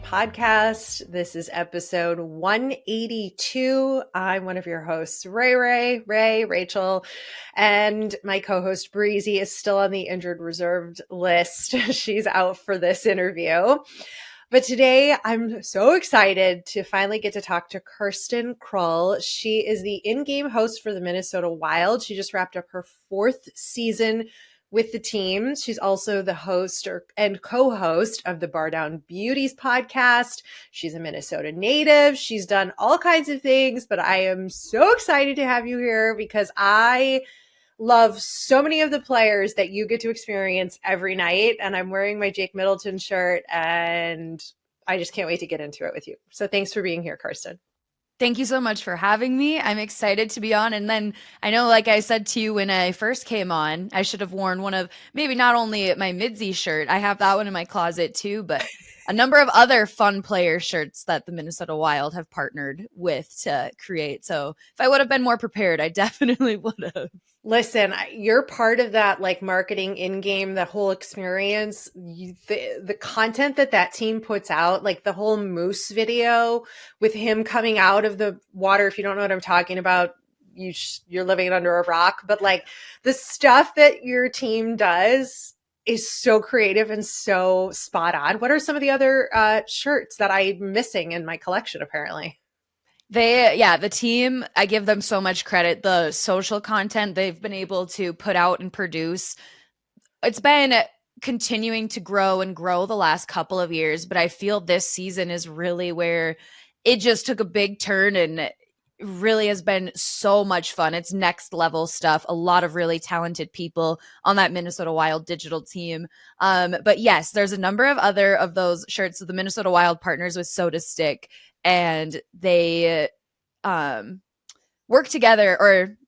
podcast. This is episode 182. I'm one of your hosts, Rachel, and my co-host Breezy is still on the injured reserved list. She's out for this interview. But today I'm so excited to finally get to talk to Kirsten Krull. She is the in-game host for the Minnesota Wild. She just wrapped up her 4th season with the team. She's also the host and co-host of the Bar Down Beauties podcast. She's a Minnesota native. She's done all kinds of things, but I am so excited to have you here because I love so many of the players that you get to experience every night. And I'm wearing my Jake Middleton shirt and I just can't wait to get into it with you. So thanks for being here, Kirsten. Thank you so much for having me. I'm excited to be on. And then I know, like I said to you when I first came on, I should have worn one of maybe not only my Middsy shirt, I have that one in my closet too, but a number of other fun player shirts that the Minnesota Wild have partnered with to create. So if I would have been more prepared, I definitely would have. Listen, you're part of that like marketing in-game, the whole experience, the content that team puts out, like the whole Moose video with him coming out of the water. If you don't know what I'm talking about, you're living under a rock, but like the stuff that your team does is so creative and so spot on. What are some of the other shirts that I'm missing in my collection apparently? The team, I give them so much credit. The social content they've been able to put out and produce, it's been continuing to grow the last couple of years, but I feel this season is really where it just took a big turn and really has been so much fun. It's next level stuff. A lot of really talented people on that Minnesota Wild digital team. But yes, there's a number of other of those shirts. So the Minnesota Wild partners with Soda Stick, and they work together, or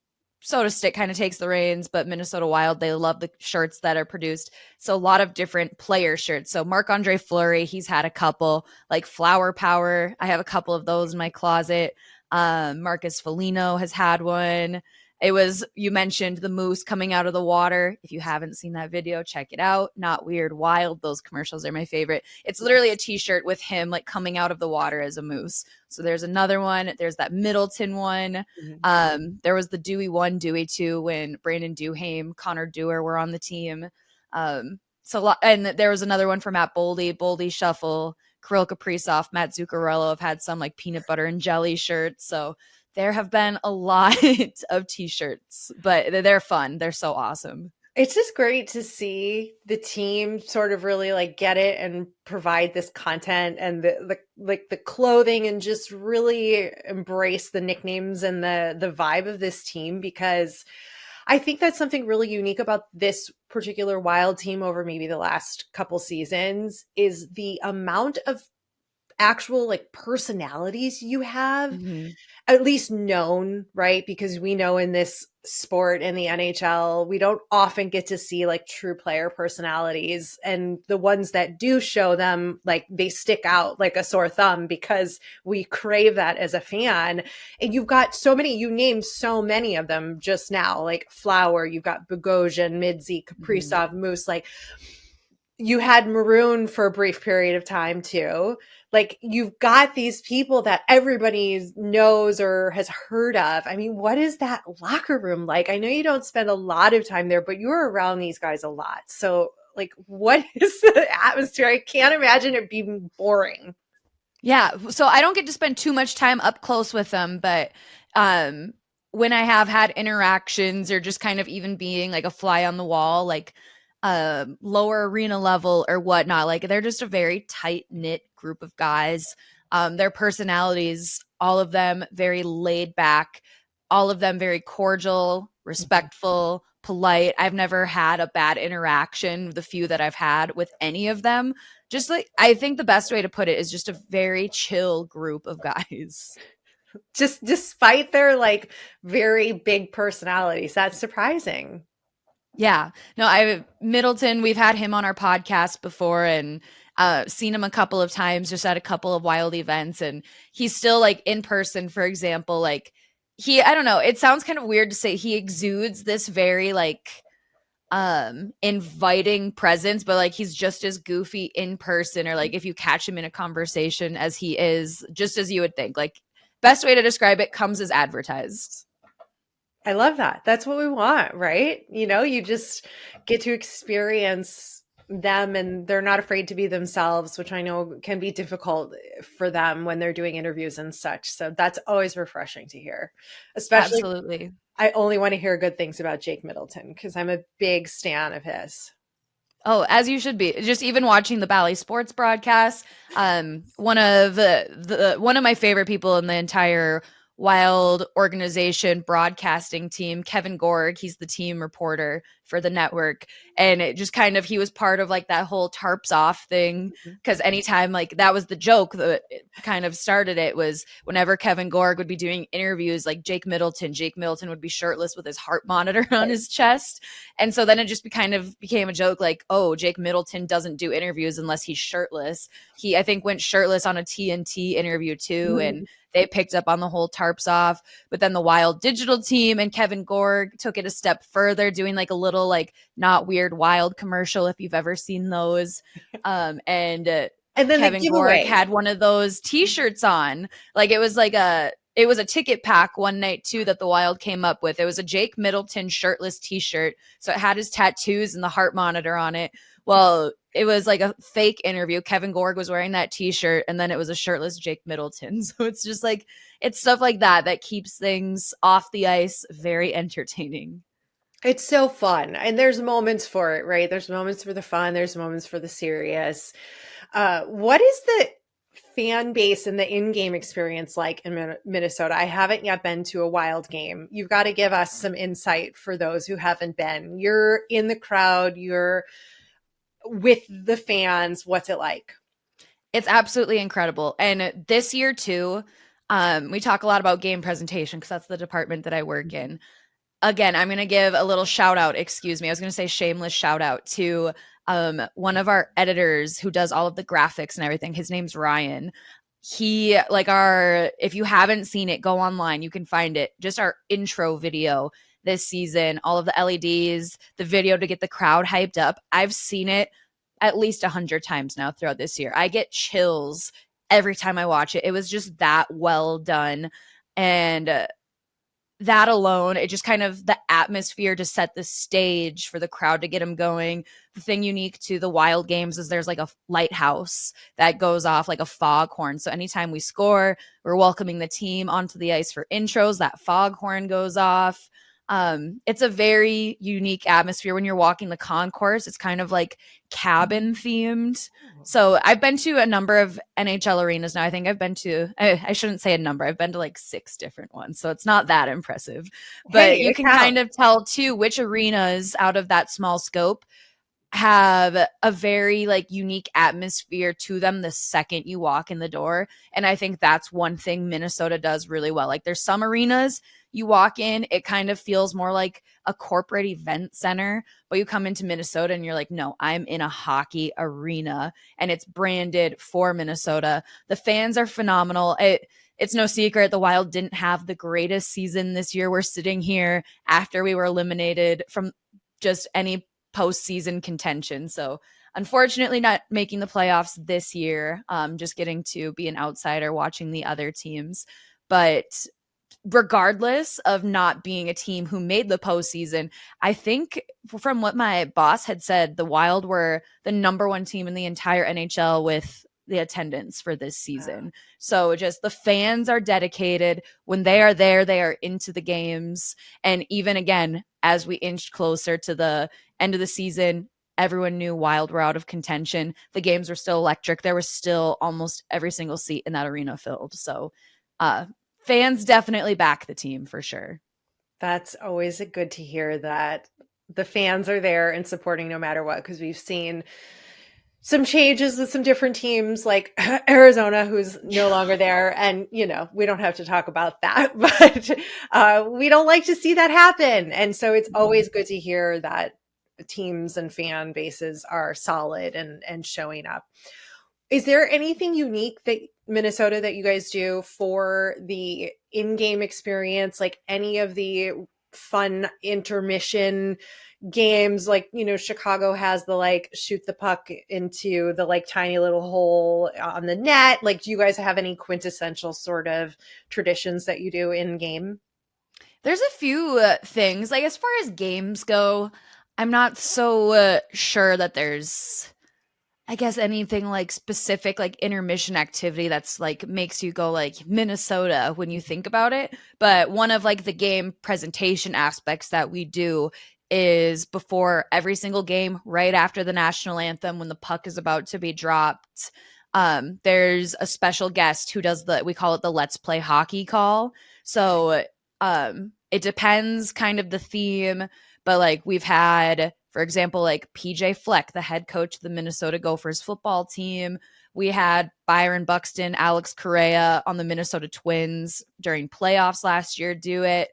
Soda Stick kind of takes the reins, but Minnesota Wild, they love the shirts that are produced. So a lot of different player shirts. So Marc-Andre Fleury, he's had a couple, like Flower Power. I have a couple of those in my closet. Marcus Foligno has had one. It was, you mentioned the moose coming out of the water. If you haven't seen that video, check it out. Not Weird, Wild. Those commercials are my favorite. It's literally a t-shirt with him like coming out of the water as a moose. So there's another one. There's that Middleton one. Mm-hmm. There was the Dewey 1, Dewey 2 when Brandon Duhaime, Connor Dewar were on the team. And there was another one for Matt Boldy Shuffle, Kirill Kaprizov, Matt Zuccarello have had some like peanut butter and jelly shirts. So there have been a lot of t-shirts, but they're fun. They're so awesome. It's just great to see the team sort of really like get it and provide this content and the clothing and just really embrace the nicknames and the vibe of this team, because I think that's something really unique about this particular Wild team over maybe the last couple seasons is the amount of actual like personalities you have, at least known, right? Because we know in this sport in the NHL, we don't often get to see like true player personalities, and the ones that do show them, like they stick out like a sore thumb because we crave that as a fan. And you've got so many, you named so many of them just now, like Flower, you've got Bogosian, Middsy, Kaprizov, Moose, like you had Maroon for a brief period of time too. Like you've got these people that everybody knows or has heard of. I mean, what is that locker room like? I know you don't spend a lot of time there, but you're around these guys a lot. So like, what is the atmosphere? I can't imagine it being boring. Yeah. So I don't get to spend too much time up close with them, but when I have had interactions or just kind of even being like a fly on the wall, like lower arena level or whatnot, like they're just a very tight knit group of guys. Their personalities, all of them very laid back, all of them very cordial, respectful, polite. I've never had a bad interaction, the few that I've had with any of them. Just like, I think the best way to put it is just a very chill group of guys. Just despite their like very big personalities. That's surprising. Yeah. No, Middleton, we've had him on our podcast before and seen him a couple of times just at a couple of Wild events. And he's still like in person, for example, like I don't know, it sounds kind of weird to say he exudes this very like inviting presence, but like he's just as goofy in person, or like if you catch him in a conversation as he is, just as you would think. Like, best way to describe it, comes as advertised. I love that. That's what we want, right? You just get to experience them and they're not afraid to be themselves, which I know can be difficult for them when they're doing interviews and such. So that's always refreshing to hear. Especially, Absolutely. I only want to hear good things about Jake Middleton because I'm a big stan of his. Oh, as you should be. Just even watching the Bally Sports broadcast, one of one of my favorite people in the entire Wild organization broadcasting team, Kevin Gorg, he's the team reporter for the network, and it just kind of, he was part of like that whole tarps off thing, because anytime, like, that was the joke that kind of started it, was whenever Kevin Gorg would be doing interviews, like Jake Middleton would be shirtless with his heart monitor on his chest. And so then it just kind of became a joke, like, oh, Jake Middleton doesn't do interviews unless he's shirtless. He, I think, went shirtless on a TNT interview too, and they picked up on the whole tarps off. But then the Wild digital team and Kevin Gorg took it a step further, doing like a little like Not Weird Wild commercial, if you've ever seen those. And then Kevin Gorg had one of those t-shirts on. Like, it was like it was a ticket pack one night too that the Wild came up with. It was a Jake Middleton shirtless t-shirt. So it had his tattoos and the heart monitor on it. Well, it was like a fake interview. Kevin Gorg was wearing that t-shirt, and then it was a shirtless Jake Middleton. So it's just like, it's stuff like that that keeps things off the ice very entertaining. It's so fun. And there's moments for it, right? There's moments for the fun, there's moments for the serious. What is the fan base and the in-game experience like in Minnesota? I haven't yet been to a Wild game. You've got to give us some insight for those who haven't been. You're in the crowd, you're with the fans. What's it like? It's absolutely incredible. And this year too, we talk a lot about game presentation because that's the department that I work in. Again, I'm going to give a little shout out. Excuse me. I was going to say shameless shout out to one of our editors who does all of the graphics and everything. His name's Ryan. He, like, if you haven't seen it, go online. You can find it. Just our intro video this season, all of the LEDs, the video to get the crowd hyped up. I've seen it at least 100 times now throughout this year. I get chills every time I watch it. It was just that well done. And that alone, it just kind of, the atmosphere to set the stage for the crowd to get them going. The thing unique to the Wild games is there's like a lighthouse that goes off like a foghorn. So anytime we score, we're welcoming the team onto the ice for intros. That foghorn goes off. It's a very unique atmosphere when you're walking the concourse. It's kind of like cabin themed. So I've been to a number of NHL arenas now. I think I've been to, I shouldn't say a number. I've been to like 6 different ones. So it's not that impressive, but you can kind of tell too which arenas out of that small scope have a very like unique atmosphere to them the second you walk in the door. And I think that's one thing Minnesota does really well. Like, there's some arenas you walk in, it kind of feels more like a corporate event center, but you come into Minnesota and you're like, no, I'm in a hockey arena, and it's branded for Minnesota. The fans are phenomenal. It's no secret the Wild didn't have the greatest season this year. We're sitting here after we were eliminated from just any postseason contention. So unfortunately not making the playoffs this year, just getting to be an outsider watching the other teams. But regardless of not being a team who made the postseason, I think from what my boss had said, the Wild were the number 1 team in the entire NHL with the attendance for this season. So just the fans are dedicated. When they are there, they are into the games. And even again, as we inched closer to the end of the season, everyone knew Wild were out of contention. The games were still electric. There was still almost every single seat in that arena filled. So fans definitely back the team for sure. That's always good to hear that the fans are there and supporting no matter what, because we've seen some changes with some different teams like Arizona, who's no longer there. And, we don't have to talk about that, but we don't like to see that happen. And so it's always good to hear that teams and fan bases are solid and showing up. Is there anything unique that Minnesota that you guys do for the in-game experience? Like any of the fun intermission games, like, you know, Chicago has the like shoot the puck into the like tiny little hole on the net. Like, do you guys have any quintessential sort of traditions that you do in game? There's a few things. Like as far as games go, I'm not so sure that there's, I guess, anything like specific like intermission activity that's like makes you go like Minnesota when you think about it. But one of like the game presentation aspects that we do is before every single game, right after the national anthem, when the puck is about to be dropped, there's a special guest who does we call it the Let's Play Hockey call. So it depends kind of the theme, but like we've had, for example, like PJ Fleck, the head coach of the Minnesota Gophers football team. We had Byron Buxton, Alex Correa on the Minnesota Twins during playoffs last year do it.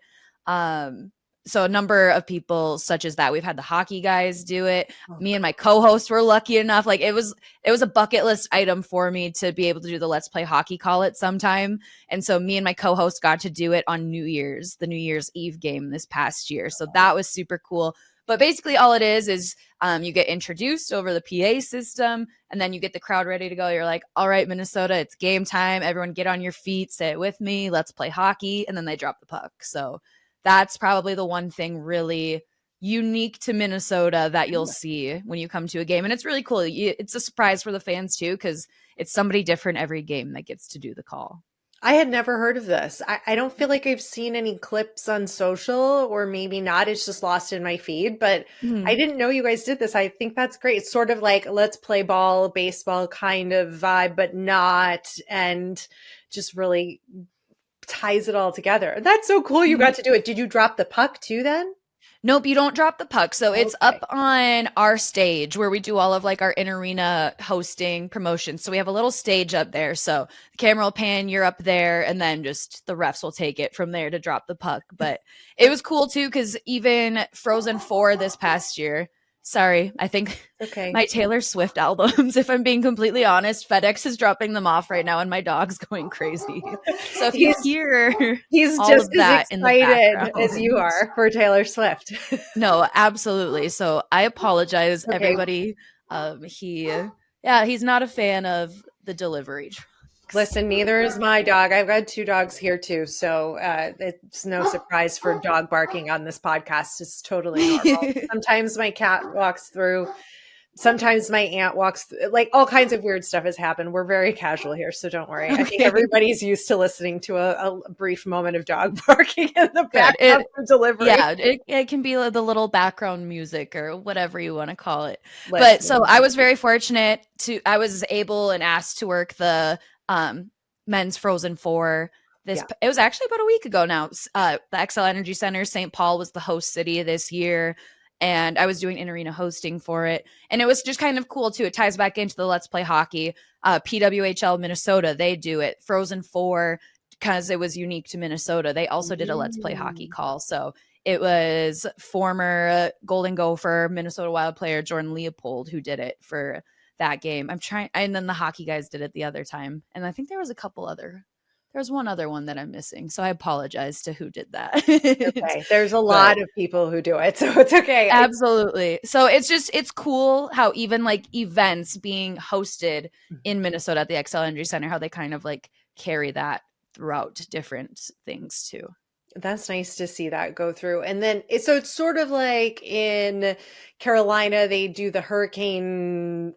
So a number of people such as that. We've had the hockey guys do it. Me and my co-host were lucky enough. Like it was a bucket list item for me to be able to do the Let's Play Hockey call it sometime. And so me and my co-host got to do it on New Year's, the New Year's Eve game this past year. So that was super cool. But basically all it is you get introduced over the PA system, and then you get the crowd ready to go. You're like, all right, Minnesota, it's game time. Everyone get on your feet, say it with me. Let's play hockey. And then they drop the puck. So that's probably the one thing really unique to Minnesota that you'll see when you come to a game. And it's really cool. It's a surprise for the fans too, because it's somebody different every game that gets to do the call. I had never heard of this. I don't feel like I've seen any clips on social, or maybe not. It's just lost in my feed, but I didn't know you guys did this. I think that's great. It's sort of like let's play ball, baseball kind of vibe, but not, and just really ties it all together. That's so cool. You got to do it. Did you drop the puck too then? Nope, you don't drop the puck. So it's up on our stage where we do all of like our in-arena hosting promotions. So we have a little stage up there. So the camera will pan, you're up there, and then just the refs will take it from there to drop the puck. But it was cool too, because even Frozen 4 this past year, sorry, I think my Taylor Swift albums, if I'm being completely honest, FedEx is dropping them off right now and my dog's going crazy. So if you hear he's all just of that as in the excited background as you are for Taylor Swift. No, absolutely. So I apologize, everybody. He's not a fan of the delivery trucks. Listen, neither is my dog. I've got 2 dogs here too, so it's no surprise for dog barking on this podcast. It's totally normal. Sometimes my cat walks through. Sometimes my aunt walks through. Like all kinds of weird stuff has happened. We're very casual here, so don't worry. I think everybody's used to listening to a brief moment of dog barking in the background for delivery. Yeah, it can be the little background music or whatever you want to call it. But so I was very fortunate I was able and asked to work the men's Frozen 4 it was actually about a week ago now. The XL Energy Center, St. Paul was the host city this year, and I was doing in-arena hosting for it. And it was just kind of cool too. It ties back into the Let's Play Hockey. PWHL Minnesota, they do it. Frozen 4, because it was unique to Minnesota, they also did a Let's Play Hockey call. So it was former Golden Gopher, Minnesota Wild player Jordan Leopold who did it for that game. And then the hockey guys did it the other time. And I think there was one other one that I'm missing. So I apologize to who did that. Okay. There's a lot of people who do it, so it's okay. Absolutely. So it's cool how even like events being hosted in Minnesota at the XL Energy Center, how they kind of like carry that throughout different things too. That's nice to see that go through. And then, so it's sort of like in Carolina, they do the hurricane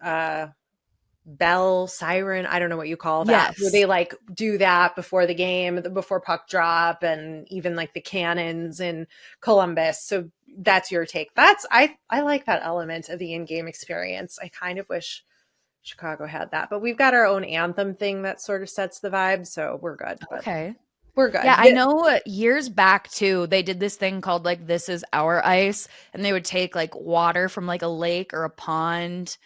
bell siren. I don't know what you call that. Yes. Where they like do that before the game, before puck drop, and even like the cannons in Columbus. So that's your take. I like that element of the in-game experience. I kind of wish Chicago had that, but we've got our own anthem thing that sort of sets the vibe. So we're good. Okay. We're good. Yeah, I know years back too, they did this thing called like This Is Our Ice, and they would take like water from like a lake or a pond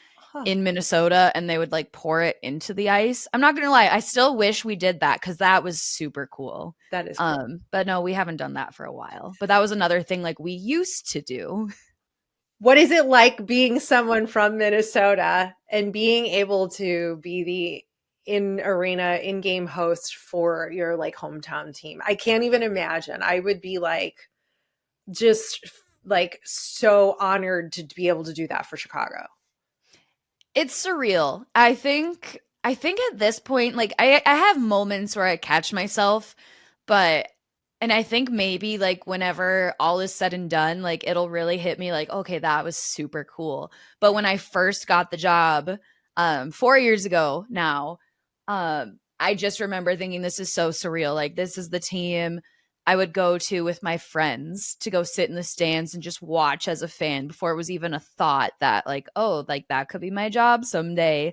in Minnesota and they would like pour it into the ice. I'm not going to lie, I still wish we did that because that was super cool. That is cool. But no, we haven't done that for a while. But that was another thing like we used to do. What is it like being someone from Minnesota and being able to be the in-game host for your like hometown team? I can't even imagine. I would be like, just like so honored to be able to do that for Chicago. It's surreal. I think at this point, like I have moments where I catch myself, but and I think maybe like whenever all is said and done, like it'll really hit me like, okay, that was super cool. But when I first got the job, 4 years ago now, I just remember thinking this is so surreal. Like this is the team I would go to with my friends to go sit in the stands and just watch as a fan before it was even a thought that like, oh, like that could be my job someday.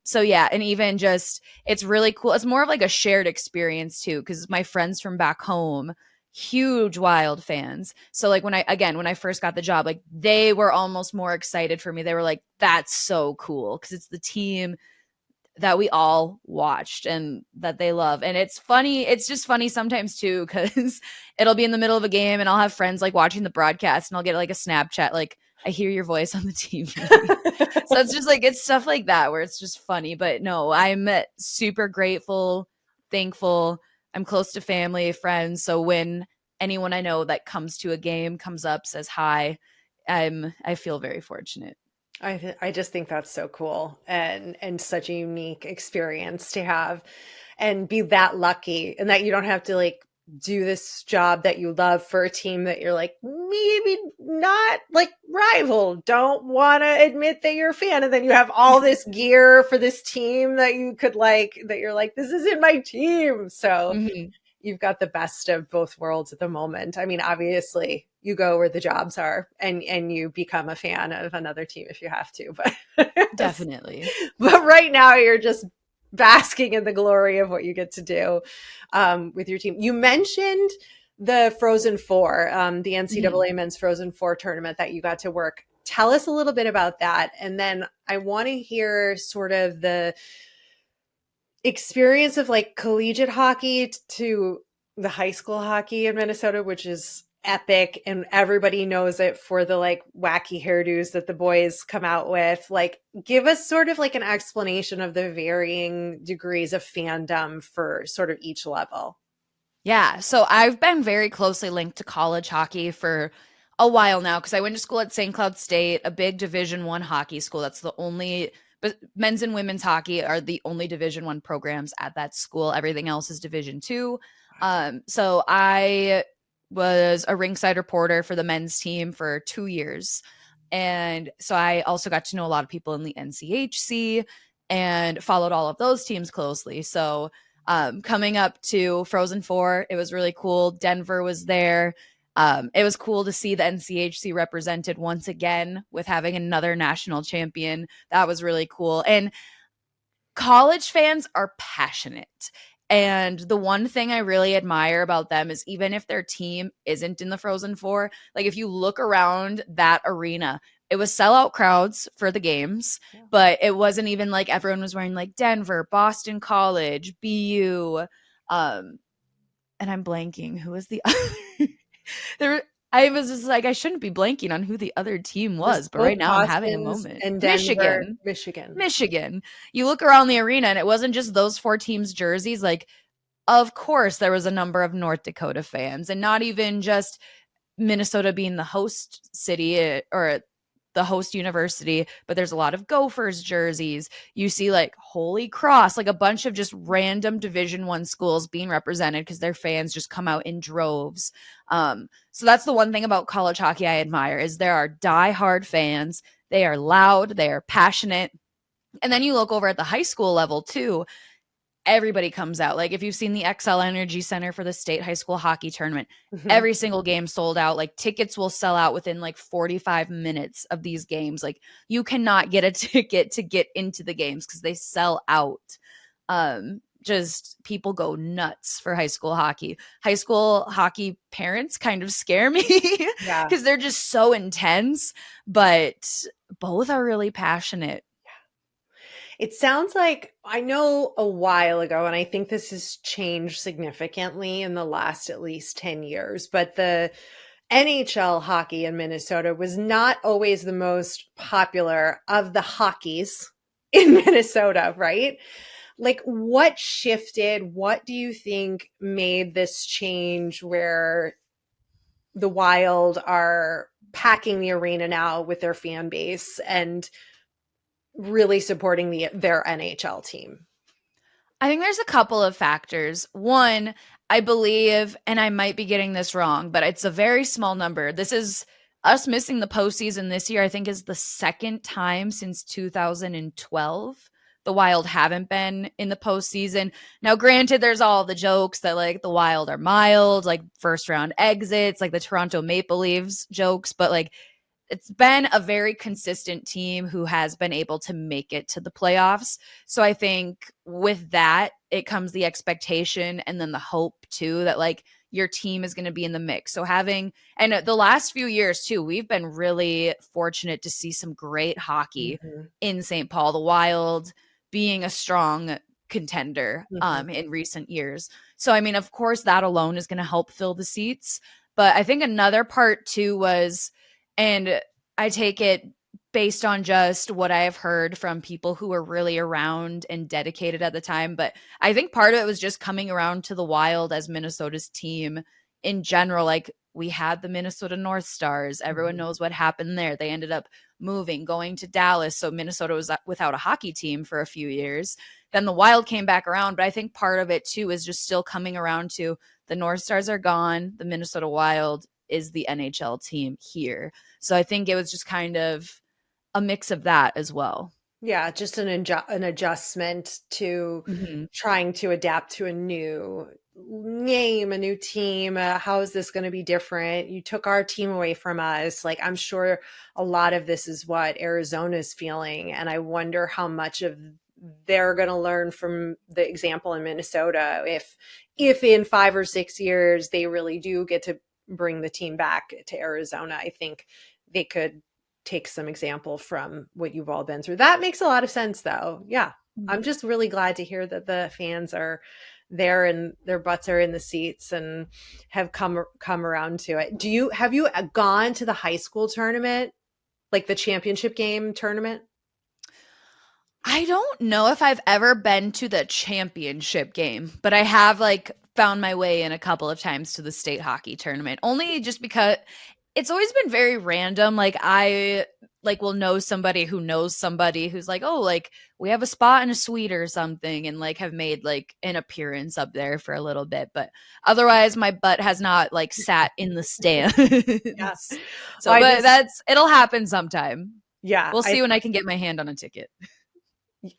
So yeah, and even just it's really cool. It's more of like a shared experience too, because my friends from back home, huge Wild fans. So like when I first got the job, like they were almost more excited for me. They were like, that's so cool because it's the team that we all watched and that they love. And it's funny. It's just funny sometimes too, because it'll be in the middle of a game and I'll have friends like watching the broadcast and I'll get like a Snapchat, like, I hear your voice on the TV. So it's just like, it's stuff like that where it's just funny. But no, I'm super grateful, thankful. I'm close to family, friends. So when anyone I know that comes to a game comes up, says hi, I feel very fortunate. I just think that's so cool and such a unique experience to have and be that lucky and that you don't have to like do this job that you love for a team that you're like maybe not like rival, don't want to admit that you're a fan, and then you have all this gear for this team that you could like that you're like, this isn't my team. So Mm-hmm. you've got the best of both worlds at the moment. I mean, obviously you go where the jobs are and you become a fan of another team if you have to, but Definitely. but right now you're just basking in the glory of what you get to do with your team. You mentioned the Frozen Four, the NCAA men's Frozen Four tournament that you got to work. Tell us a little bit about that. And then I want to hear sort of the experience of like collegiate hockey to the high school hockey in Minnesota, which is epic and everybody knows it for the like wacky hairdos that the boys come out with. Like give us sort of like an explanation of the varying degrees of fandom for sort of each level. Yeah, so I've been very closely linked to college hockey for a while now because I went to school at St. Cloud State, a big Division One hockey school. That's the only, but men's and women's hockey are the only Division One programs at that school. Everything else is Division Two. So I was a ringside reporter for the men's team for 2 years, and so I also got to know a lot of people in the NCHC and followed all of those teams closely. So coming up to Frozen Four, it was really cool. Denver was there. It was cool to see the NCHC represented once again with having another national champion. That was really cool. And college fans are passionate. And the one thing I really admire about them is even if their team isn't in the Frozen Four, like if you look around that arena, it was sellout crowds for the games, but it wasn't even like everyone was wearing like Denver, Boston College, BU, and I'm blanking. Who was the other? there, I was just like, I shouldn't be blanking on who the other team It was was, but both right now I'm having a Boston's moment. and Denver, Michigan. Michigan. Michigan. You look around the arena and it wasn't just those four teams' jerseys. Like, of course, there was a number of North Dakota fans, and not even just Minnesota being the host city or the host university, but there's a lot of Gophers jerseys. You see like Holy Cross, like a bunch of just random Division One schools being represented because their fans just come out in droves. So that's the one thing about college hockey I admire is there are diehard fans. They are loud, they are passionate. And then you look over at the high school level too, everybody comes out. Like if you've seen the XL Energy Center for the state high school hockey tournament, every single game sold out. Like tickets will sell out within like 45 minutes of these games. Like you cannot get a ticket to get into the games because they sell out. Just people go nuts for high school hockey. High school hockey parents kind of scare me Yeah. because they're just so intense, but both are really passionate. It sounds like I know a while ago, and I think this has changed significantly in the last at least 10 years, but the NHL hockey in Minnesota was not always the most popular of the hockeys in Minnesota, right? Like, what shifted? What do you think made this change where the Wild are packing the arena now with their fan base and really supporting their NHL team? I think there's a couple of factors. One, I believe, and I might be getting this wrong, but it's a very small number. This is us missing the postseason this year, I think is the second time since 2012 the Wild haven't been in the postseason. Now, granted, there's all the jokes that like the Wild are mild, like first round exits, like the Toronto Maple Leafs jokes, but like it's been a very consistent team who has been able to make it to the playoffs. So I think with that, it comes the expectation and then the hope too that like your team is going to be in the mix. So having, and the last few years too, we've been really fortunate to see some great hockey Mm-hmm. in St. Paul, the Wild being a strong contender Mm-hmm. in recent years. So, I mean, of course, that alone is going to help fill the seats. But I think another part too was, and I take it based on just what I have heard from people who were really around and dedicated at the time. But I think part of it was just coming around to the Wild as Minnesota's team in general. Like we had the Minnesota North Stars. Everyone Mm-hmm. knows what happened there. They ended up moving, going to Dallas. So Minnesota was without a hockey team for a few years. Then the Wild came back around. But I think part of it too is just still coming around to the North Stars are gone. The Minnesota Wild is the NHL team here. So I think it was just kind of a mix of that as well. Yeah, just an adjustment to Mm-hmm. trying to adapt to a new name, a new team. How is this going to be different? You took our team away from us. Like, I'm sure a lot of this is what Arizona's feeling. And I wonder how much of they're going to learn from the example in Minnesota. If in 5 or 6 years they really do get to bring the team back to Arizona, I think they could take some example from what you've all been through. That makes a lot of sense though. Yeah. I'm just really glad to hear that the fans are there and their butts are in the seats and have come around to it. Have you gone to the high school tournament, like the championship game tournament? I don't know if I've ever been to the championship game, but I have like found my way in a couple of times to the state hockey tournament. Only just because it's always been very random. Like I like will know somebody who knows somebody who's like, "Oh, like we have a spot in a suite or something," and like have made like an appearance up there for a little bit, but otherwise my butt has not like sat in the Yeah. stands. Well, So, but it'll happen sometime. yeah, We'll see when I can get my hand on a ticket.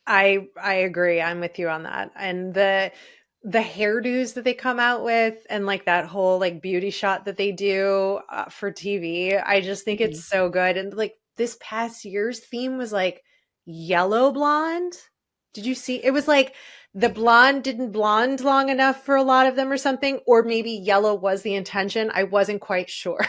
I agree. I'm with you on that. And the hairdos that they come out with and like that whole like beauty shot that they do for TV, I just think it's so good. And like this past year's theme was like yellow blonde. Did you see? It was like the blonde didn't blonde long enough for a lot of them or something, or maybe yellow was the intention. I wasn't quite sure.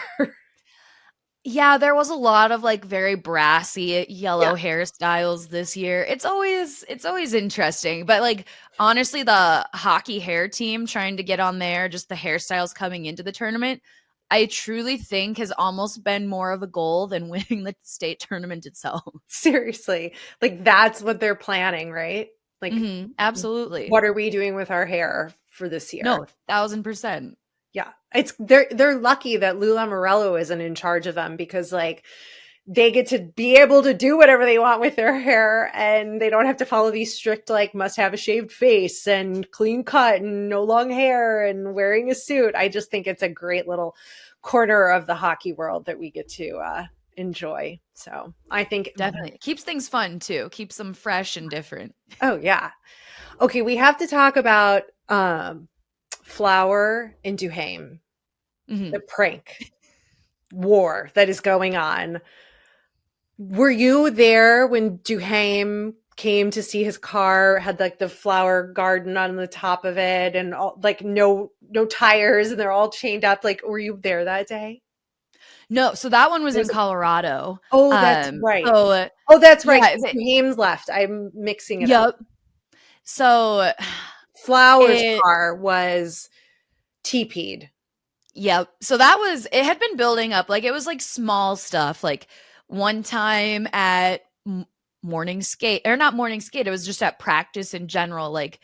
Yeah, there was a lot of like very brassy Yeah. yellow hairstyles this year. It's always interesting, but like honestly the hockey hair team trying to get on there, just the hairstyles coming into the tournament, I truly think has almost been more of a goal than winning the state tournament itself. Seriously. Like that's what they're planning, right? Like Absolutely. what are we doing with our hair for this year? No, 1000%. Yeah. They're lucky that Lula Morello isn't in charge of them because like they get to be able to do whatever they want with their hair and they don't have to follow these strict like must have a shaved face and clean cut and no long hair and wearing a suit. I just think it's a great little corner of the hockey world that we get to enjoy. So I think Definitely. It keeps things fun too. Keeps them fresh and different. oh yeah. Okay, we have to talk about Flower and Duhaime, the Mhm. prank war that is going on. Were you there when Duhaime came to see his car, had like the flower garden on the top of it and all, like no tires and they're all chained up? Like, were you there that day? No, so that one was in Was it- Colorado. Oh, that's right. So Oh, that's right. yeah, Duhaime's left. I'm mixing it up. yep. So Flower's it car was TP'd. yep. So that was it had been building up. Like it was like small stuff. Like one time at morning skate or not morning skate, it was just at practice in general. Like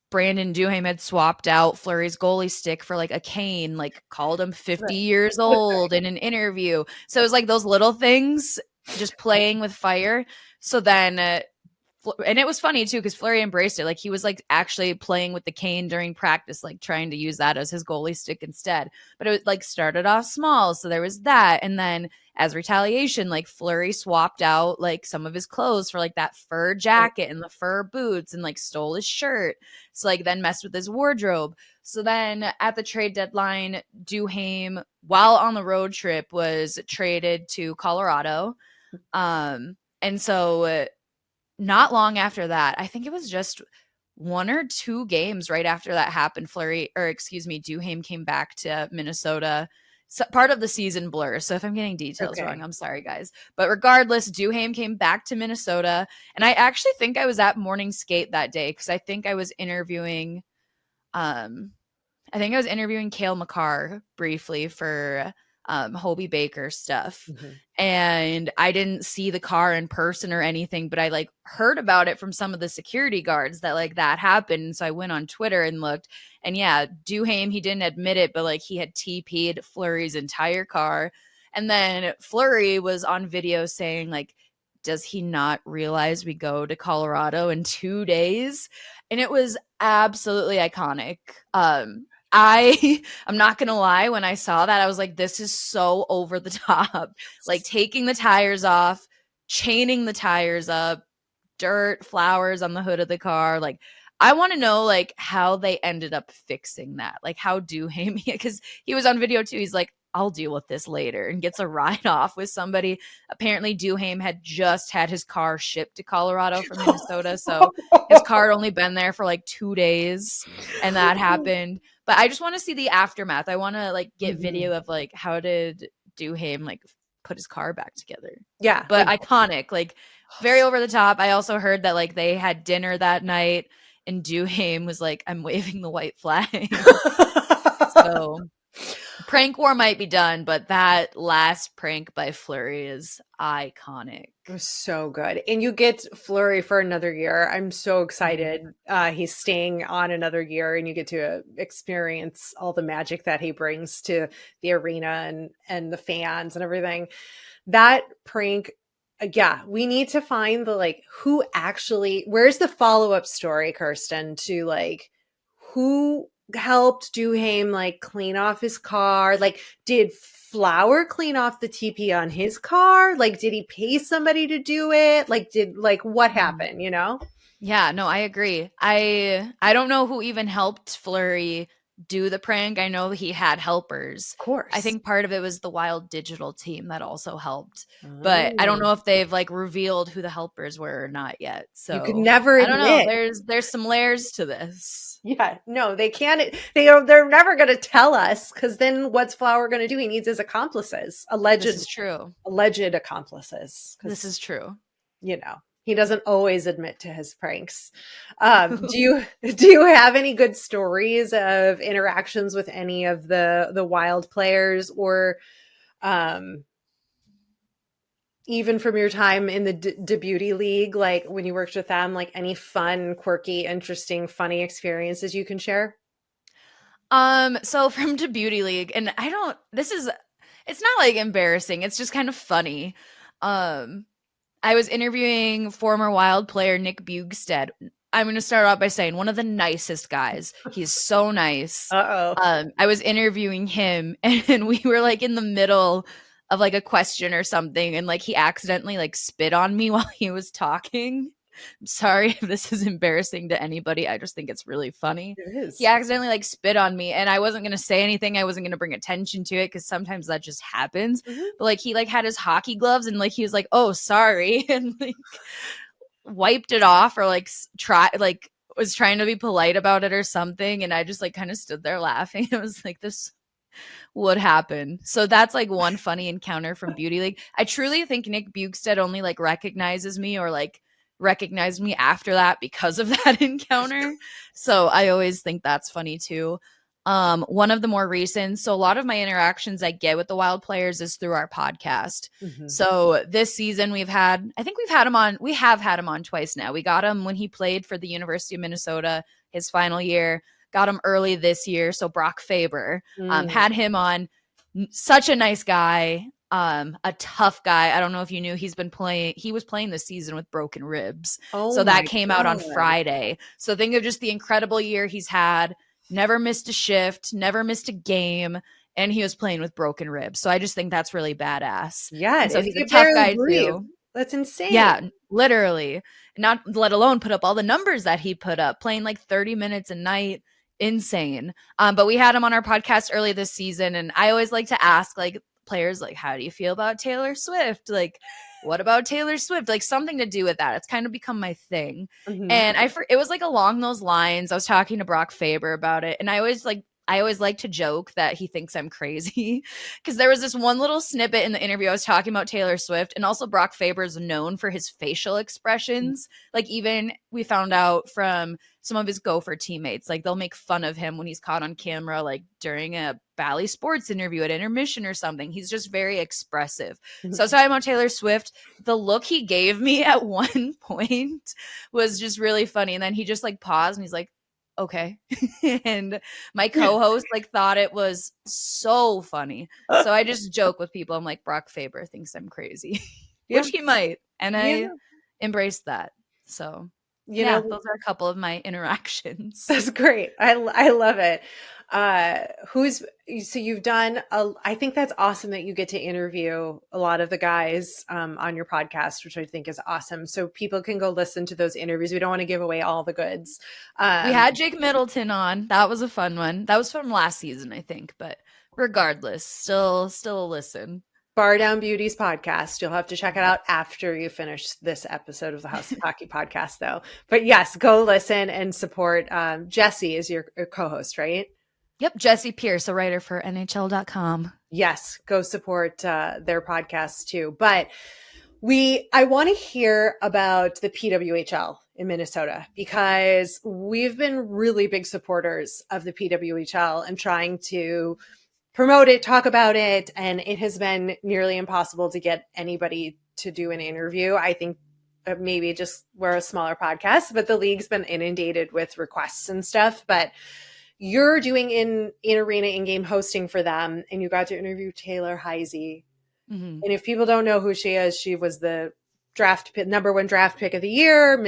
Brandon Duhaime had swapped out Fleury's goalie stick for like a cane, like called him 50 years old in an interview. So it was like those little things just playing with fire. So then, and it was funny too, because Fleury embraced it. Like he was like actually playing with the cane during practice, like trying to use that as his goalie stick instead. But it was like started off small. So there was that. And then as retaliation, like Fleury swapped out like some of his clothes for like that fur jacket and the fur boots and like stole his shirt. So like then messed with his wardrobe. So then at the trade deadline, Duhaime, while on the road trip, was traded to Colorado. And so not long after that, I think it was just 1 or 2 games right after that happened, Duhaime came back to Minnesota. So part of the season blur. So if I'm getting details wrong, I'm sorry, guys. But regardless, Duhaime came back to Minnesota. And I actually think I was at morning skate that day because I think I was interviewing Cale Makar briefly for Hobie Baker stuff. Mm-hmm. And I didn't see the car in person or anything, but I like heard about it from some of the security guards that like that happened. And so I went on Twitter and looked, and yeah, Duhaime, he didn't admit it, but like he had TP'd Fleury's entire car. And then Fleury was on video saying like, does he not realize we go to Colorado in 2 days? And it was absolutely iconic. I'm not going to lie. When I saw that, I was like, this is so over the top. Like taking the tires off, chaining the tires up, dirt, flowers on the hood of the car. Like, I want to know like how they ended up fixing that. Like how Duhaime, because he was on video too. He's like, I'll deal with this later, and gets a ride off with somebody. Apparently Duhaime had just had his car shipped to Colorado from Minnesota. So his car had only been there for like 2 days, and that happened. But I just want to see the aftermath. I want to like get video of like how did Duhaime like put his car back together. Yeah. But iconic, like very over the top. I also heard that like they had dinner that night and Duhaime was like, I'm waving the white flag. So prank war might be done, but that last prank by Fleury is iconic. It was so good. And you get Fleury for another year. I'm so excited. He's staying on another year, and you get to experience all the magic that he brings to the arena and the fans and everything. That prank, yeah, we need to find the like who actually, where's the follow-up story, Kirsten, to like who helped Duhaime like clean off his car? Like, did Flower clean off the TP on his car? Like, did he pay somebody to do it? Like, what happened, you know? Yeah, no, I agree. I don't know who even helped Fleury do the prank. I know he had helpers. Of course. I think part of it was the Wild Digital team that also helped. But I don't know if they've like revealed who the helpers were or not yet. So you could never admit. I don't know. There's some layers to this. Yeah, no, they can't. They're never going to tell us, because then what's Flower going to do? He needs his accomplices, alleged. This is true. Alleged accomplices. This is true. You know, he doesn't always admit to his pranks. Do you have any good stories of interactions with any of the Wild players, or even from your time in the Beauty League, like when you worked with them, like any fun, quirky, interesting, funny experiences you can share? So from the Beauty League, and it's not like embarrassing. It's just kind of funny. I was interviewing former Wild player Nick Bugstead. I'm going to start off by saying one of the nicest guys. He's so nice. I was interviewing him, and we were like in the middle of like a question or something, and like he accidentally like spit on me while he was talking. I'm sorry if this is embarrassing to anybody. I just think it's really funny. It is. He accidentally like spit on me, and I wasn't going to say anything. I wasn't going to bring attention to it because sometimes that just happens. Mm-hmm. But like he like had his hockey gloves, and like he was like, "Oh, sorry," and like wiped it off, or like was trying to be polite about it or something. And I just like kind of stood there laughing. It was like, this would happen. So that's like one funny encounter from Beauty League. I truly think Nick Bugstead only like recognizes me, or like recognized me after that because of that encounter. So I always think that's funny too. One of the more recent, so a lot of my interactions I get with the Wild players is through our podcast. Mm-hmm. So this season we have had him on twice now. We got him when he played for the University of Minnesota his final year. Got him early this year. So Brock Faber, had him on. Such a nice guy, a tough guy. I don't know if you knew he was playing this season with broken ribs. Oh So that my came out on God. Friday. So think of just the incredible year he's had. Never missed a shift, never missed a game, and he was playing with broken ribs. So I just think that's really badass. Yeah, And it so is. he's He a can tough barely guy breathe. too. That's insane. Yeah, literally. Not let alone put up all the numbers that he put up, playing like 30 minutes a night. Insane. But we had him on our podcast early this season, and I always like to ask like players, like, how do you feel about Taylor Swift? Like, what about Taylor Swift? Like something to do with that. It's kind of become my thing. Mhm. And it was like along those lines. I was talking to Brock Faber about it, and I always like to joke that he thinks I'm crazy because there was this one little snippet in the interview I was talking about Taylor Swift, and also Brock Faber is known for his facial expressions. Like even we found out from some of his Gopher teammates, like they'll make fun of him when he's caught on camera, like during a Bally Sports interview at intermission or something. He's just very expressive. So I was talking about Taylor Swift. The look he gave me at one point was just really funny. And then he just like paused and he's like, okay. And my co-host like thought it was so funny. So I just joke with people. I'm like, Brock Faber thinks I'm crazy, Yeah. which he might. And Yeah. I embrace that. So You yeah, know, those are a couple of my interactions. that's great. I love it. So you've done I think that's awesome that you get to interview a lot of the guys on your podcast, which I think is awesome. So people can go listen to those interviews. We don't want to give away all the goods. We had Jake Middleton on. That was a fun one. That was from last season, I think, but regardless, still a listen. Bar Down Beauties podcast. You'll have to check it out after you finish this episode of the House of Hockey podcast, though. But yes, go listen and support. Jesse is your co-host, right? Yep, Jesse Pierce, a writer for NHL.com. Yes, go support their podcast too. But I want to hear about the PWHL in Minnesota because we've been really big supporters of the PWHL and trying to promote it, talk about it, and it has been nearly impossible to get anybody to do an interview. I think maybe just we're a smaller podcast, but the league's been inundated with requests and stuff. But you're doing in arena in-game hosting for them, and you got to interview Taylor Heise. Mm-hmm. And if people don't know who she is, she was the number one draft pick of the year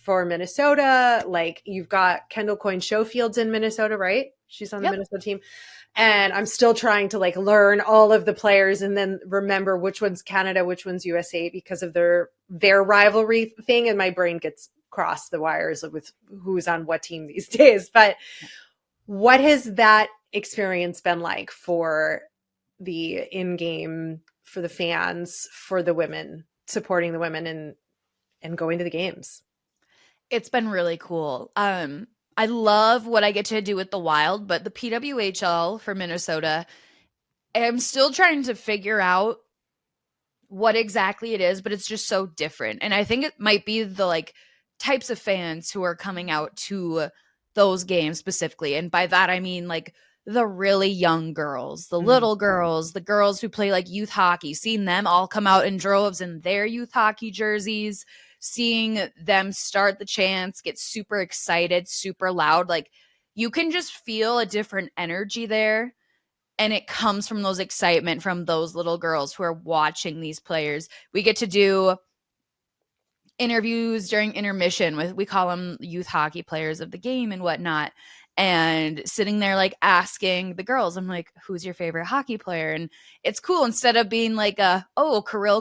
for Minnesota. Like you've got Kendall Coyne Schofield's in Minnesota, right? She's on the Minnesota team. And I'm still trying to like learn all of the players and then remember which one's Canada, which one's USA because of their rivalry thing. And my brain gets crossed the wires with who's on what team these days. But what has that experience been like for the in-game, for the fans, for the women, supporting the women and going to the games? It's been really cool. I love what I get to do with the Wild, but the PWHL for Minnesota, I'm still trying to figure out what exactly it is, but it's just so different. And I think it might be the like types of fans who are coming out to those games specifically. And by that, I mean like the really young girls, the little girls, the girls who play like youth hockey, seeing them all come out in droves in their youth hockey jerseys, seeing them start the chants, get super excited, super loud. Like you can just feel a different energy there. And it comes from those excitement from those little girls who are watching these players. We get to do interviews during intermission with, we call them youth hockey players of the game and whatnot. And sitting there like asking the girls, I'm like, who's your favorite hockey player? And it's cool instead of being like Kirill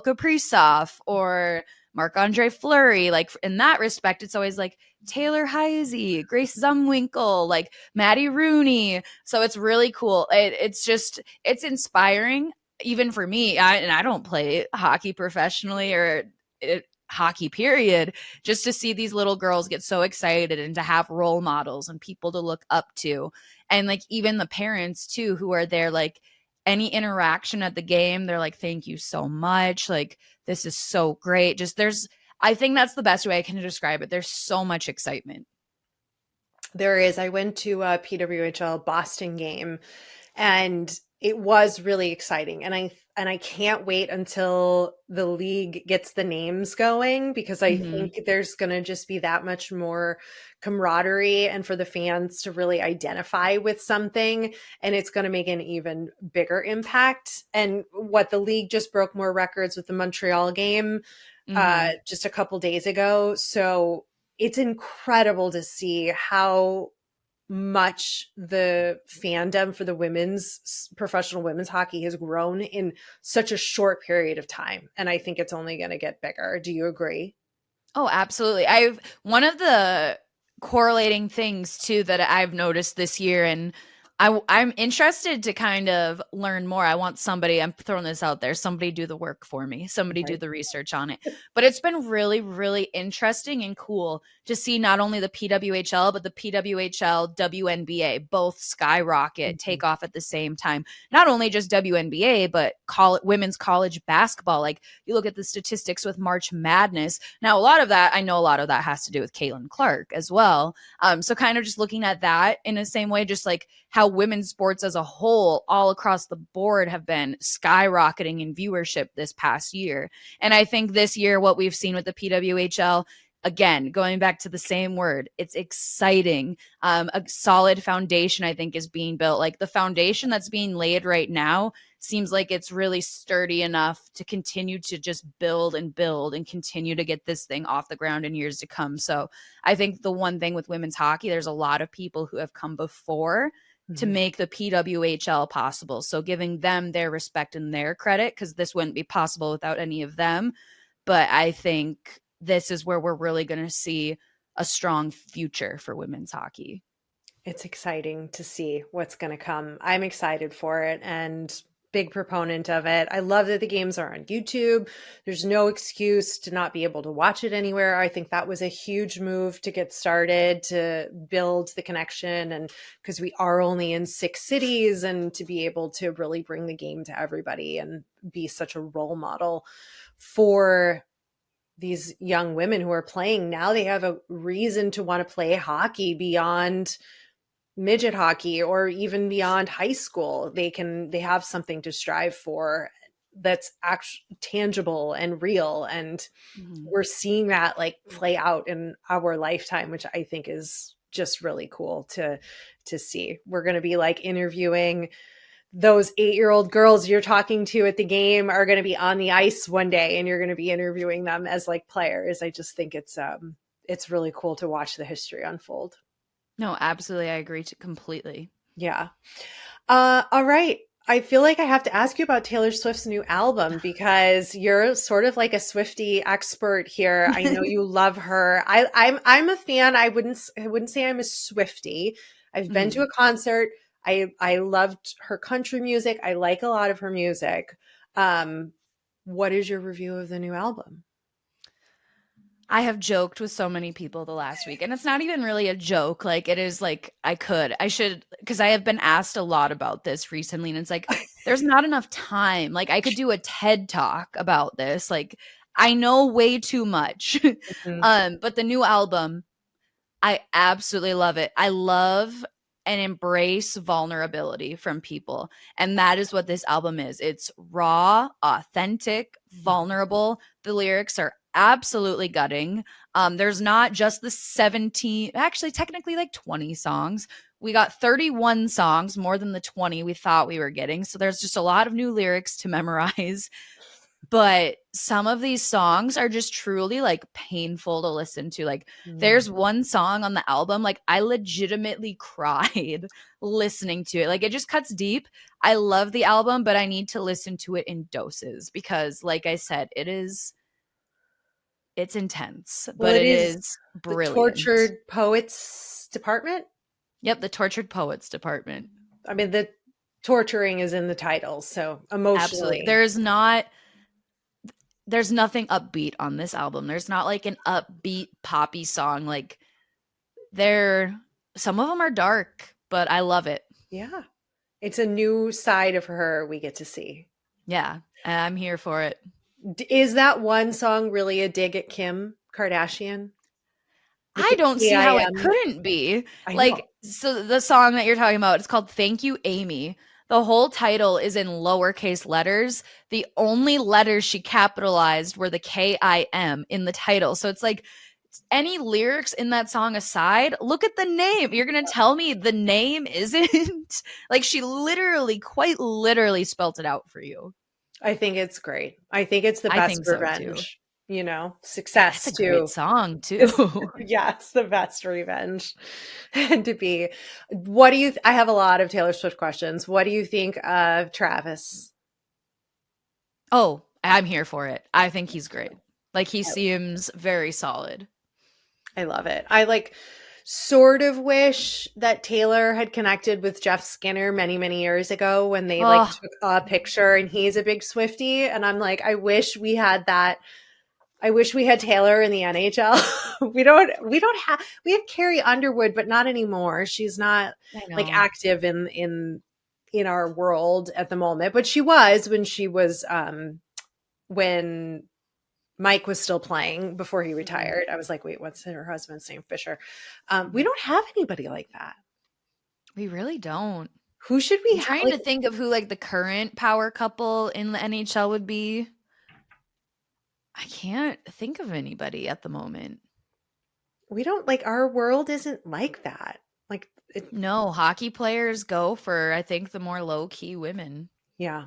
Kaprizov or Marc-Andre Fleury. Like in that respect, it's always like Taylor Heise, Grace Zumwinkle, like Maddie Rooney. So it's really cool. It's inspiring even for me. I don't play hockey professionally or hockey period, just to see these little girls get so excited and to have role models and people to look up to. And like even the parents too, who are there, like any interaction at the game, they're like, thank you so much. Like, this is so great. I think that's the best way I can describe it. There's so much excitement. There is. I went to a PWHL Boston game and it was really exciting. And and I can't wait until the league gets the names going, because I Mhm. think there's going to just be that much more camaraderie and for the fans to really identify with something. And it's going to make an even bigger impact. And what the league just broke more records with the Montreal game Mhm. just a couple days ago. So it's incredible to see how much the fandom for the women's professional women's hockey has grown in such a short period of time. And I think it's only going to get bigger. Do you agree? Oh, absolutely. I've one of the correlating things too that I've noticed this year, and I'm interested to kind of learn more. I want somebody, I'm throwing this out there, somebody do the work for me, somebody do Right. the research on it. But it's been really, really interesting and cool to see not only the PWHL, but the PWHL, WNBA both skyrocket, Mhm. take off at the same time. Not only just WNBA, but women's college basketball. Like you look at the statistics with March Madness. Now, I know a lot of that has to do with Caitlin Clark as well. So kind of just looking at that in the same way, just like how women's sports as a whole, all across the board, have been skyrocketing in viewership this past year. And I think this year, what we've seen with the PWHL, again, going back to the same word, it's exciting. A solid foundation, I think, is being built. Like the foundation that's being laid right now seems like it's really sturdy enough to continue to just build and continue to get this thing off the ground in years to come. So I think the one thing with women's hockey, there's a lot of people who have come before to Mhm. make the PWHL possible. So giving them their respect and their credit, because this wouldn't be possible without any of them. But I think this is where we're really going to see a strong future for women's hockey. It's exciting to see what's going to come. I'm excited for it and big proponent of it. I love that the games are on YouTube. There's no excuse to not be able to watch it anywhere. I think that was a huge move to get started, to build the connection, and because we are only in 6 cities, and to be able to really bring the game to everybody and be such a role model for these young women who are playing. Now they have a reason to want to play hockey beyond midget hockey or even beyond high school. They have something to strive for that's actually tangible and real, and Mm-hmm. we're seeing that like play out in our lifetime, which I think is just really cool to see. We're going to be like interviewing those 8-year-old girls you're talking to at the game are going to be on the ice one day, and you're going to be interviewing them as like players. I just think it's really cool to watch the history unfold. No, absolutely. I agree completely. Yeah. All right. I feel like I have to ask you about Taylor Swift's new album, because you're sort of like a Swiftie expert here. I know you love her. I'm a fan. I wouldn't say I'm a Swiftie. I've been to Mhm. a concert. I loved her country music. I like a lot of her music. Um, what is your review of the new album? I have joked with so many people the last week, and it's not even really a joke. Like, it is like, I should, because I have been asked a lot about this recently, and it's like, there's not enough time. Like, I could do a TED talk about this. Like, I know way too much. Mhm. But the new album, I absolutely love it. I love and embrace vulnerability from people. And that is what this album is. It's raw, authentic, vulnerable. The lyrics are absolutely gutting. There's not just the 17, actually, technically like 20 songs. We got 31 songs, more than the 20 we thought we were getting. So there's just a lot of new lyrics to memorize. But some of these songs are just truly like painful to listen to. Like Mm. there's one song on the album, like I legitimately cried listening to it. Like it just cuts deep. I love the album, but I need to listen to it in doses because like I said, it's intense, Well, but it it is is the brilliant. Tortured Poets Department. Yep, the Tortured Poets Department. I mean, the torturing is in the title, so Absolutely. emotionally. There's nothing upbeat on this album. There's not like an upbeat poppy song. Like they're some of them are dark, but I love it. Yeah. It's a new side of her we get to see. Yeah, I'm here for it. Is that one song really a dig at Kim Kardashian with I the don't see how it KIM? couldn't be. I know. Like, so the song that you're talking about, it's called Thank You, Amy. The whole title is in lowercase letters. The only letters she capitalized were the KIM in the title. So it's like, any lyrics in that song aside, look at the name. You're going to tell me the name isn't? Like, she literally, quite literally spelt it out for you. I think it's great. I think it's the I best think so too. revenge, success It's a too. great song too. Yes, the best revenge. And to be, what do you, I have a lot of Taylor Swift questions. What do you think of Travis? Oh, I'm here for it. I think he's great. Like, he seems very solid. I love it. I like sort of wish that Taylor had connected with Jeff Skinner many, many years ago when they like took a picture, and he's a big Swiftie. And I'm like, I wish we had that. I wish we had Taylor in the NHL. We have Carrie Underwood, but not anymore. She's not like active in our world at the moment, but she was when Mike was still playing before he retired. I was like, wait, what's her husband's name? Fisher. We don't have anybody like that. We really don't. Who should we have? Trying to think of who like the current power couple in the NHL would be. I can't think of anybody at the moment. We don't like, our world isn't like that. Like, no, hockey players go for, I think, the more low key women. Yeah.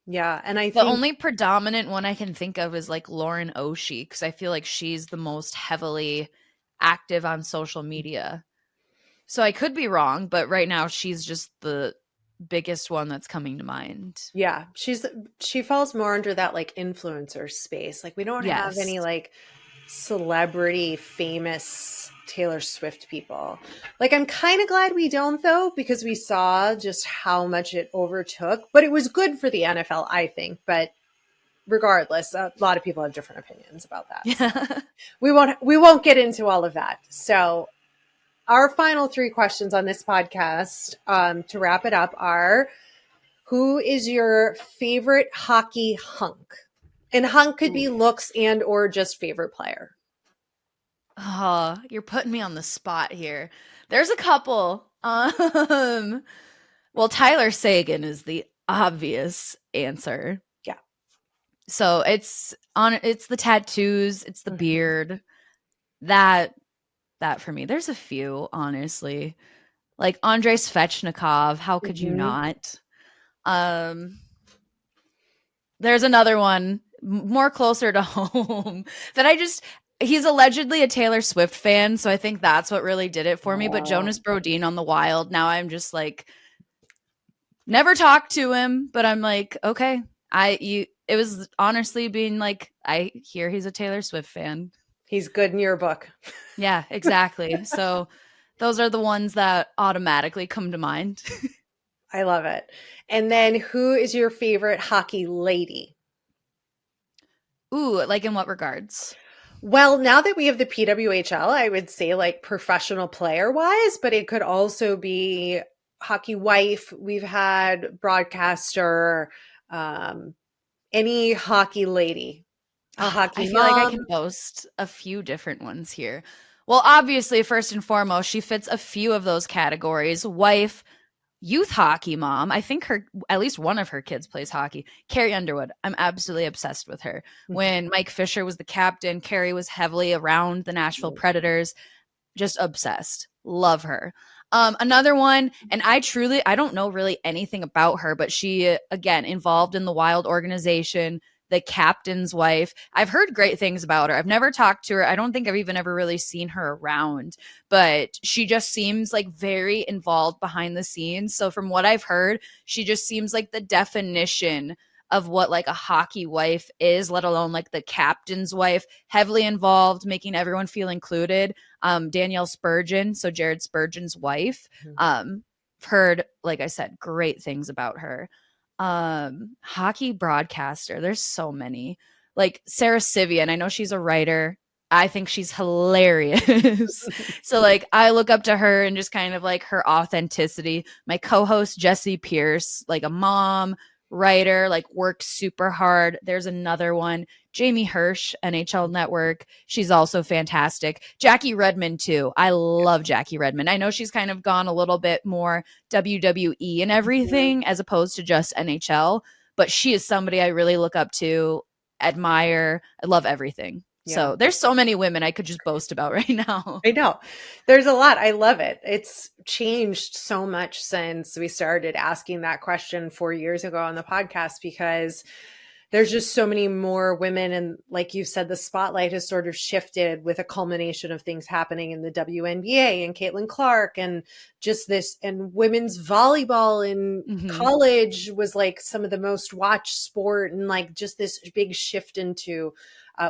Yeah. And I think the only predominant one I can think of is like Lauren Oshie, because I feel like she's the most heavily active on social media. So I could be wrong, but right now she's just the biggest one that's coming to mind. Yeah. She falls more under that like influencer space. Like, we don't have any like celebrity famous Taylor Swift people. Like, I'm kind of glad we don't, though, because we saw just how much it overtook, but it was good for the NFL, I think. But regardless, a lot of people have different opinions about that. Yeah. So we won't get into all of that. So our final 3 questions on this podcast, to wrap it up, are: who is your favorite hockey hunk? And hunk could be looks and or just favorite player. Oh, you're putting me on the spot here. There's a couple. Well, Tyler Sagan is the obvious answer. Yeah. So it's the tattoos, it's the beard. That for me. There's a few, honestly. Like Andrei Svechnikov, how could you not? There's another one more closer to home that he's allegedly a Taylor Swift fan, so I think that's what really did it for me. But Jonas Brodin on the Wild, now I'm just like, never talked to him, but I'm like, okay. It was honestly being like, I hear he's a Taylor Swift fan. He's good in your book. Yeah, exactly. So those are the ones that automatically come to mind. I love it. And then who is your favorite hockey lady? Ooh, like in what regards? Well, now that we have the PWHL, I would say like professional player wise, but it could also be hockey wife. We've had broadcaster, any hockey lady. I feel like I can boast a few different ones here. Well, obviously, first and foremost, she fits a few of those categories. Wife, youth hockey mom. I think at least one of her kids plays hockey. Carrie Underwood. I'm absolutely obsessed with her. When Mike Fisher was the captain, Carrie was heavily around the Nashville Predators. Just obsessed. Love her. Another one, and I don't know really anything about her, but she, again, involved in the Wild organization, the captain's wife. I've heard great things about her. I've never talked to her. I don't think I've even ever really seen her around, but she just seems like very involved behind the scenes. So from what I've heard, she just seems like the definition of what like a hockey wife is, let alone like the captain's wife, heavily involved, making everyone feel included. Danielle Spurgeon, so Jared Spurgeon's wife, heard, like I said, great things about her. Hockey broadcaster, there's so many, like Sarah Sivian. I know she's a writer. I think she's hilarious. So like I look up to her and just kind of like her authenticity. My co-host Jessie Pierce, like a mom, writer, like works super hard. There's another one, Jamie Hirsch, NHL Network. She's also fantastic. Jackie Redmond too. I love Jackie Redmond. I know she's kind of gone a little bit more WWE and everything as opposed to just NHL, but she is somebody I really look up to, admire. I love everything. Yeah. So there's so many women I could just boast about right now. I know. There's a lot. I love it. It's changed so much since we started asking that question 4 years ago on the podcast, because there's just so many more women. And like you said, the spotlight has sort of shifted with a culmination of things happening in the WNBA and Caitlin Clark, and just this, and women's volleyball in college was like some of the most watched sport, and like just this big shift into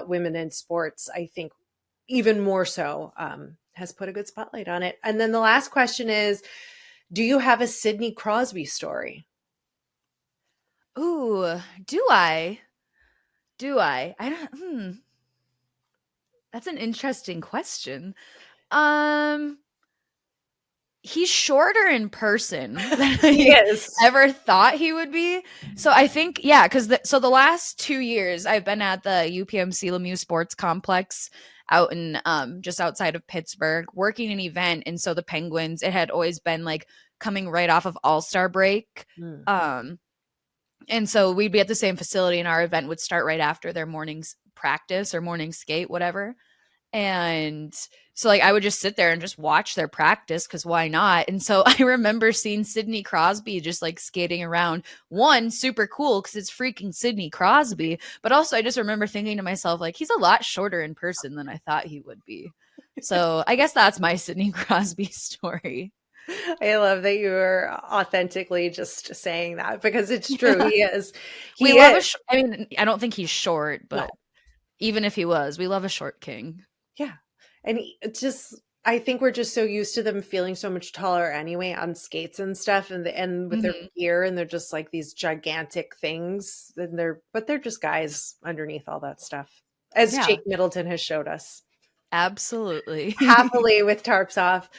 women in sports, I think even more so, has put a good spotlight on it. And then the last question is, do you have a Sidney Crosby story? Ooh, do I? I don't. That's an interesting question. He's shorter in person than I ever thought he would be. So I think, yeah, because so the last 2 years I've been at the UPMC Lemieux Sports Complex out in just outside of Pittsburgh, working an event. And so the Penguins, it had always been like coming right off of All-Star break. And so we'd be at the same facility, and our event would start right after their morning's practice or morning skate, whatever. And so like I would just sit there and just watch their practice, because why not? And so I remember seeing Sidney Crosby just like skating around. One, super cool because it's freaking Sidney Crosby. But also I just remember thinking to myself, like, he's a lot shorter in person than I thought he would be. So I guess that's my Sidney Crosby story. I love that you are authentically just saying that, because it's true. He is. I mean, I don't think he's short, but even if he was, we love a short king. Yeah. And I think we're just so used to them feeling so much taller anyway on skates and stuff, and with their gear, and they're just like these gigantic things, and they're just guys underneath all that stuff, as Jake Middleton has showed us. Absolutely. Happily with tarps off.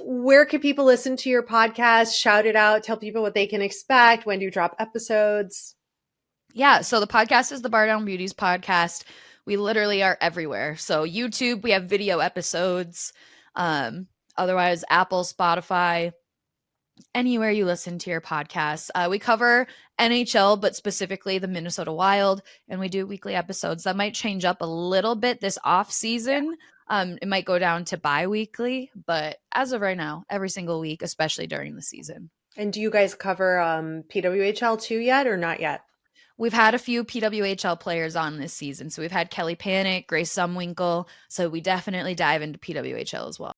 Where can people listen to your podcast? Shout it out. Tell people what they can expect. When do you drop episodes? Yeah. So the podcast is the Bar Down Beauties podcast. We literally are everywhere. So YouTube, we have video episodes. Otherwise, Apple, Spotify, anywhere you listen to your podcasts. We cover NHL, but specifically the Minnesota Wild, and we do weekly episodes. That might change up a little bit this off season. It might go down to bi-weekly, but as of right now, every single week, especially during the season. And do you guys cover PWHL too yet, or not yet? We've had a few PWHL players on this season. So we've had Kelly Panic, Grace Sumwinkle. So we definitely dive into PWHL as well.